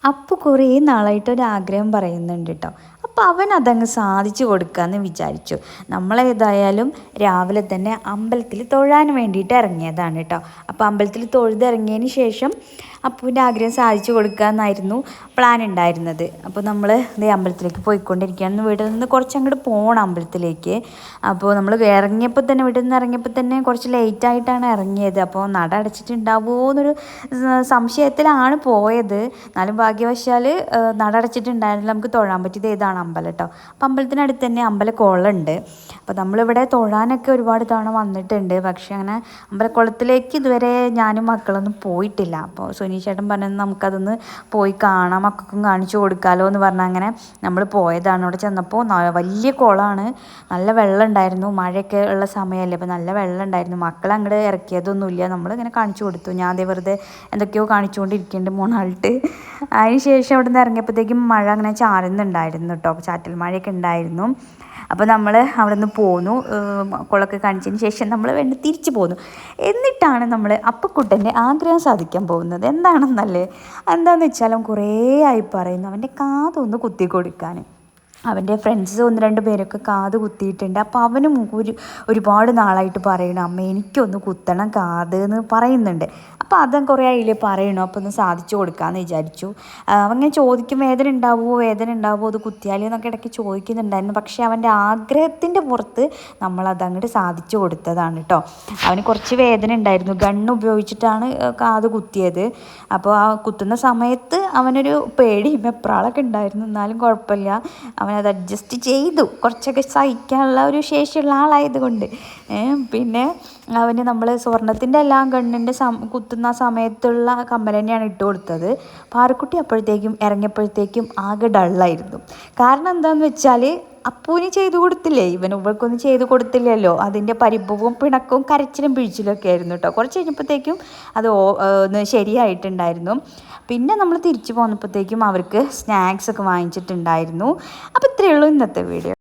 അപ്പോൾ കുറേ നാളായിട്ട് ഒരു ആഗ്രഹം പറയുന്നുണ്ട് കേട്ടോ. അപ്പോൾ അവൻ അതങ്ങ് സാധിച്ചു കൊടുക്കാമെന്ന് വിചാരിച്ചു. നമ്മളേതായാലും രാവിലെ തന്നെ അമ്പലത്തിൽ തൊഴാൻ വേണ്ടിയിട്ട് ഇറങ്ങിയതാണ് കേട്ടോ. അപ്പോൾ അമ്പലത്തിൽ തൊഴുതിറങ്ങിയതിന് ശേഷം അപ്പൂൻ്റെ ആഗ്രഹം സാധിച്ചു കൊടുക്കാമെന്നായിരുന്നു പ്ലാൻ ഉണ്ടായിരുന്നത്. അപ്പോൾ നമ്മൾ ഇതേ അമ്പലത്തിലേക്ക് പോയിക്കൊണ്ടിരിക്കുകയാണ്. വീട്ടിൽ നിന്ന് കുറച്ച് അങ്ങോട്ട് പോകണം അമ്പലത്തിലേക്ക്. അപ്പോൾ നമ്മൾ ഇറങ്ങിയപ്പോൾ തന്നെ വീട്ടിൽ നിന്ന് ഇറങ്ങിയപ്പോൾ തന്നെ കുറച്ച് ലേറ്റായിട്ടാണ് ഇറങ്ങിയത്. അപ്പോൾ നട അടച്ചിട്ടുണ്ടാവുമോ എന്നൊരു സംശയത്തിലാണ് പോയത്. എന്നാലും ഭാഗ്യവശാൽ നട അടച്ചിട്ടുണ്ടായിരുന്നില്ല. നമുക്ക് തൊഴാൻ പറ്റിയത് ഏതാണ് അമ്പലം കേട്ടോ. അപ്പം അമ്പലത്തിനടുത്ത് തന്നെ അമ്പലക്കുളമുണ്ട്. അപ്പോൾ നമ്മളിവിടെ തൊഴാനൊക്കെ ഒരുപാട് തവണ വന്നിട്ടുണ്ട്. പക്ഷേ അങ്ങനെ അമ്പലക്കുളത്തിലേക്ക് ഇതുവരെ ഞാനും മക്കളൊന്നും പോയിട്ടില്ല. അപ്പോൾ സുനീഷേട്ടൻ പറഞ്ഞത് നമുക്കതൊന്ന് പോയി കാണാം, മക്കൾക്കും കാണിച്ചു കൊടുക്കാമല്ലോ എന്ന് പറഞ്ഞാൽ അങ്ങനെ നമ്മൾ പോയതാണ്. അവിടെ ചെന്നപ്പോൾ വലിയ കുളമാണ്, നല്ല വെള്ളം ഉണ്ടായിരുന്നു. മഴയൊക്കെ ഉള്ള സമയമല്ലേ, അപ്പോൾ നല്ല വെള്ളം ഉണ്ടായിരുന്നു. മക്കളെ അങ്ങോട്ട് ഇറക്കിയതൊന്നുമില്ല, നമ്മളിങ്ങനെ കാണിച്ചു കൊടുത്തു. ഞാൻ അതേ വെറുതെ എന്തൊക്കെയോ കാണിച്ചുകൊണ്ടിരിക്കുന്നുണ്ട് മൂന്നാളിട്ട്. അതിന് ശേഷം അവിടെ നിന്ന് ഇറങ്ങിയപ്പോഴത്തേക്കും മഴ അങ്ങനെ ചാറുന്നുണ്ടായിരുന്നു കേട്ടോ. ചാറ്റൽ മഴയൊക്കെ ഉണ്ടായിരുന്നു. അപ്പോൾ നമ്മൾ അവിടെ നിന്ന് പോന്നു. കുളമൊക്കെ കാണിച്ചതിന് ശേഷം നമ്മൾ വേണ്ടി തിരിച്ചു പോന്നു. എന്നിട്ടാണ് നമ്മൾ അപ്പക്കുട്ടൻ്റെ ആഗ്രഹം സാധിക്കാൻ പോകുന്നത്. എന്താണെന്നല്ലേ, എന്താണെന്ന് വെച്ചാലും കുറേ ആയി പറയുന്നു അവൻ്റെ കാതൊന്ന് കുത്തി കൊടുക്കാൻ. അവൻ്റെ ഫ്രണ്ട്സ് ഒന്ന് രണ്ട് പേരൊക്കെ കാത് കുത്തിയിട്ടുണ്ട്. അപ്പോൾ അവനും ഒരുപാട് നാളായിട്ട് പറയണം, അമ്മ എനിക്കൊന്ന് കുത്തണം കാത് എന്ന് പറയുന്നുണ്ട്. അപ്പോൾ അതും കുറേ അതിൽ പറയണു. അപ്പോൾ ഒന്ന് സാധിച്ചു കൊടുക്കാമെന്ന് വിചാരിച്ചു. അങ്ങനെ ചോദിക്കും വേദന ഉണ്ടാവുമോ അത് കുത്തിയാൽ എന്നൊക്കെ ഇടയ്ക്ക് ചോദിക്കുന്നുണ്ടായിരുന്നു. പക്ഷേ അവൻ്റെ ആഗ്രഹത്തിൻ്റെ പുറത്ത് നമ്മളത് അങ്ങോട്ട് സാധിച്ചു കൊടുത്തതാണ് കേട്ടോ. അവന് കുറച്ച് വേദന ഉണ്ടായിരുന്നു. ഗണ്ണ് ഉപയോഗിച്ചിട്ടാണ് കാത് കുത്തിയത്. അപ്പോൾ ആ കുത്തുന്ന സമയത്ത് അവനൊരു പേടിയും വെപ്രാളൊക്കെ ഉണ്ടായിരുന്നു. എന്നാലും കുഴപ്പമില്ല, അവനത് അഡ്ജസ്റ്റ് ചെയ്തു. കുറച്ചൊക്കെ സഹിക്കാനുള്ള ഒരു ശേഷിയുള്ള ആളായതുകൊണ്ട്. പിന്നെ അവന് നമ്മൾ സ്വർണ്ണത്തിൻ്റെ എല്ലാം ഗണ്ണിൻ്റെ കുത്തുന്ന സമയത്തുള്ള കമ്മൽ തന്നെയാണ് ഇട്ട് കൊടുത്തത്. പാറുക്കുട്ടി അപ്പോഴത്തേക്കും ഇറങ്ങിയപ്പോഴത്തേക്കും ആകെ ഡള്ളായിരുന്നു. കാരണം എന്താണെന്ന് വെച്ചാൽ അപ്പൂന് ചെയ്തു കൊടുത്തില്ലേ, ഇവൾക്കൊന്നും ചെയ്തു കൊടുത്തില്ലല്ലോ. അതിൻ്റെ പരിഭവവും പിണക്കവും കരച്ചിലും പിഴിച്ചിലും ഒക്കെ ആയിരുന്നു കേട്ടോ. കുറച്ച് കഴിഞ്ഞപ്പോഴത്തേക്കും അത് ഒന്ന് ശരിയായിട്ടുണ്ടായിരുന്നു. പിന്നെ നമ്മൾ തിരിച്ചു പോന്നപ്പോഴത്തേക്കും അവർക്ക് സ്നാക്സ് ഒക്കെ വാങ്ങിച്ചിട്ടുണ്ടായിരുന്നു. അപ്പോൾ ഇത്രയേ ഉള്ളൂ ഇന്നത്തെ വീഡിയോ.